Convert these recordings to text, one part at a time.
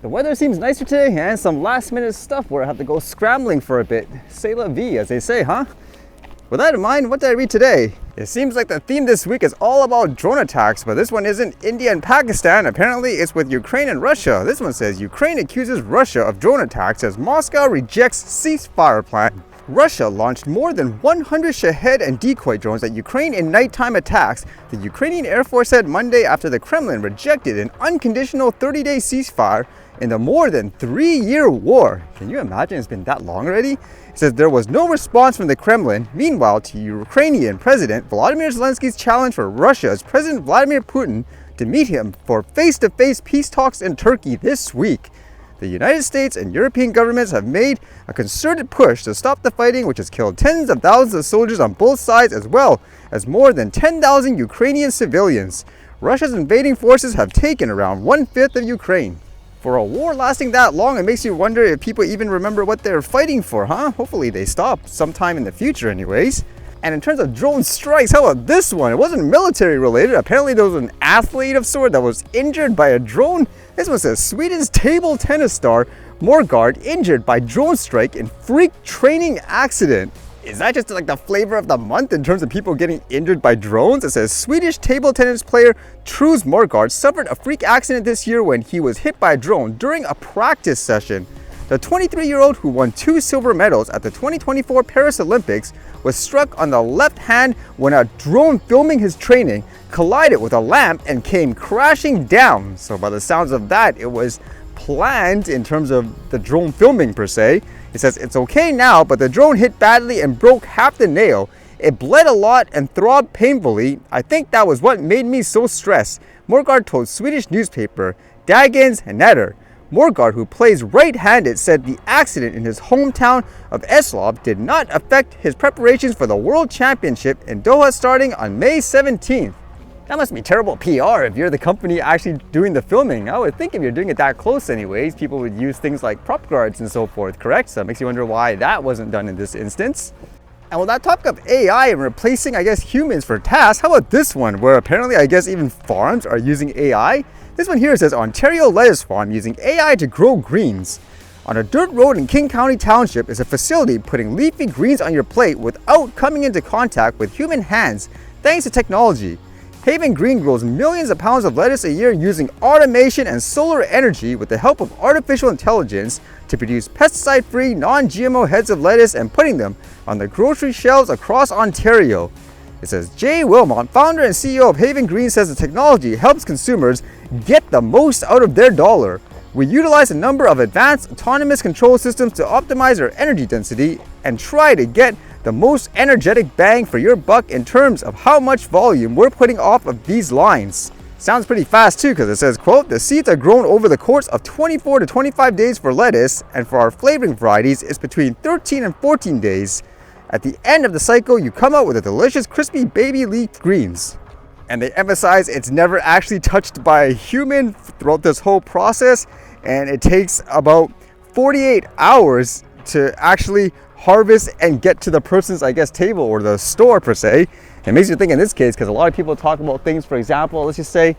The weather seems nicer today, and some last minute stuff where I have to go scrambling for a bit. C'est la vie, as they say, huh? With that in mind, what did I read today? It seems like the theme this week is all about drone attacks, but this one isn't India and Pakistan. Apparently, it's with Ukraine and Russia. This one says Ukraine accuses Russia of drone attacks as Moscow rejects ceasefire plan. Russia launched more than 100 Shahed and decoy drones at Ukraine in nighttime attacks, the Ukrainian Air Force said Monday after the Kremlin rejected an unconditional 30-day ceasefire in the more than 3-year war. Can you imagine it's been that long already? It says there was no response from the Kremlin. Meanwhile, to Ukrainian President Volodymyr Zelensky's challenge for Russia's President Vladimir Putin to meet him for face-to-face peace talks in Turkey this week. The United States and European governments have made a concerted push to stop the fighting, which has killed tens of thousands of soldiers on both sides, as well as more than 10,000 Ukrainian civilians. Russia's invading forces have taken around 1/5 of Ukraine. For a war lasting that long, it makes you wonder if people even remember what they're fighting for, huh? Hopefully they stop sometime in the future anyways. And in terms of drone strikes, how about this one? It wasn't military related. Apparently there was an athlete of sort that was injured by a drone. This one says Sweden's table tennis star Moregard injured by drone strike in freak training accident. Is that just like the flavor of the month in terms of people getting injured by drones? It says Swedish table tennis player Truls Moregard suffered a freak accident this year when he was hit by a drone during a practice session. The 23-year-old, who won 2 silver medals at the 2024 Paris Olympics, was struck on the left hand when a drone filming his training collided with a lamp and came crashing down. So by the sounds of that, it was planned in terms of the drone filming per se. It says it's okay now, but the drone hit badly and broke half the nail. It bled a lot and throbbed painfully. I think that was what made me so stressed, Moregard told Swedish newspaper Dagens Nyheter. Moregard, who plays right-handed, said the accident in his hometown of Eslöv did not affect his preparations for the World Championship in Doha starting on May 17th. That must be terrible PR if you're the company actually doing the filming. I would think if you're doing it that close anyways, people would use things like prop guards and so forth, correct? So it makes you wonder why that wasn't done in this instance. And with that topic of AI and replacing, I guess, humans for tasks, how about this one, where apparently, I guess, even farms are using AI? This one here says Ontario lettuce farm using AI to grow greens. On a dirt road in King County Township is a facility putting leafy greens on your plate without coming into contact with human hands, thanks to technology. Haven Green grows millions of pounds of lettuce a year using automation and solar energy with the help of artificial intelligence to produce pesticide-free, non-GMO heads of lettuce and putting them on the grocery shelves across Ontario. It says Jay Wilmot, founder and CEO of Haven Green, says the technology helps consumers get the most out of their dollar. We utilize a number of advanced autonomous control systems to optimize our energy density and try to get the most energetic bang for your buck in terms of how much volume we're putting off of these lines. Sounds pretty fast too, because it says, quote, the seeds are grown over the course of 24 to 25 days for lettuce, and for our flavoring varieties it's between 13 and 14 days. At the end of the cycle, you come out with a delicious crispy baby leaf greens. And they emphasize it's never actually touched by a human throughout this whole process, and it takes about 48 hours to actually harvest and get to the person's, I guess, table or the store per se. It makes you think in this case, because a lot of people talk about things, for example, let's just say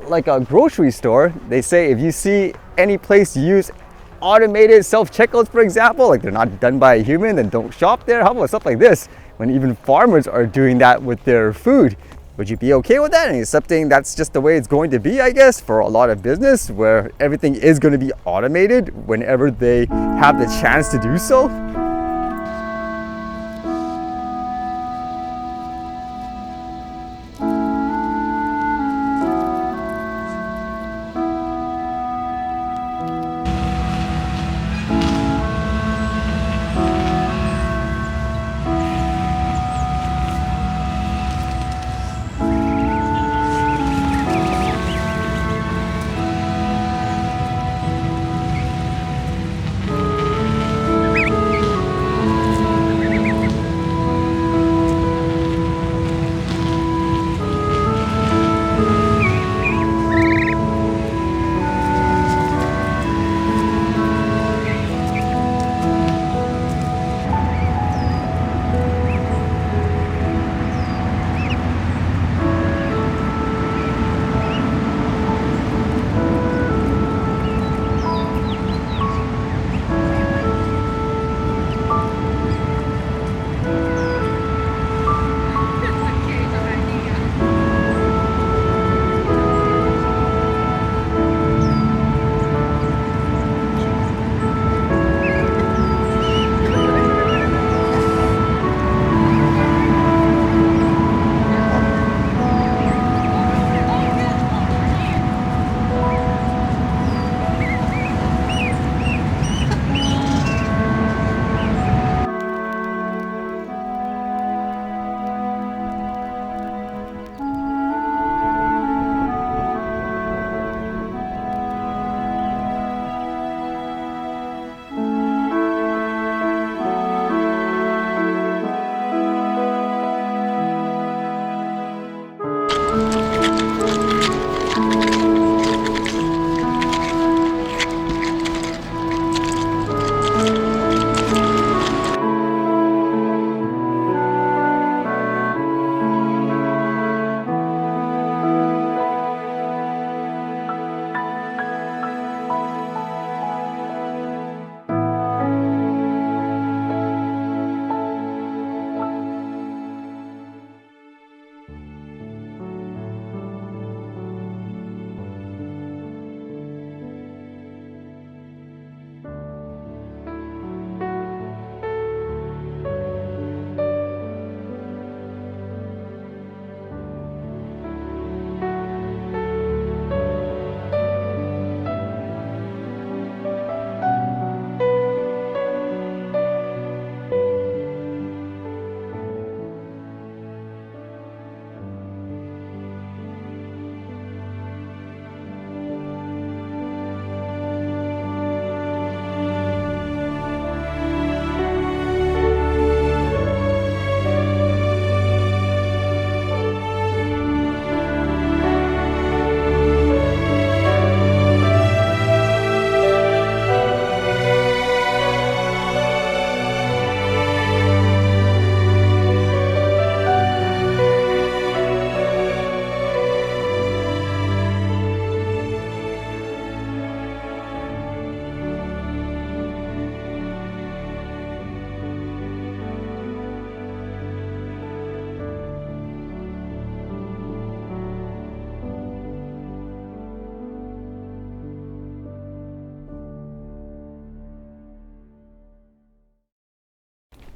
like a grocery store. They say if you see any place use automated self-checkouts, for example, like they're not done by a human, then don't shop there. How about stuff like this, when even farmers are doing that with their food? Would you be okay with that? And accepting that's just the way it's going to be, I guess, for a lot of business where everything is going to be automated whenever they have the chance to do so?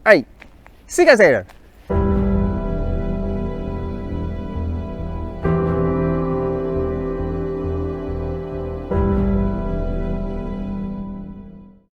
Alright, see you guys later.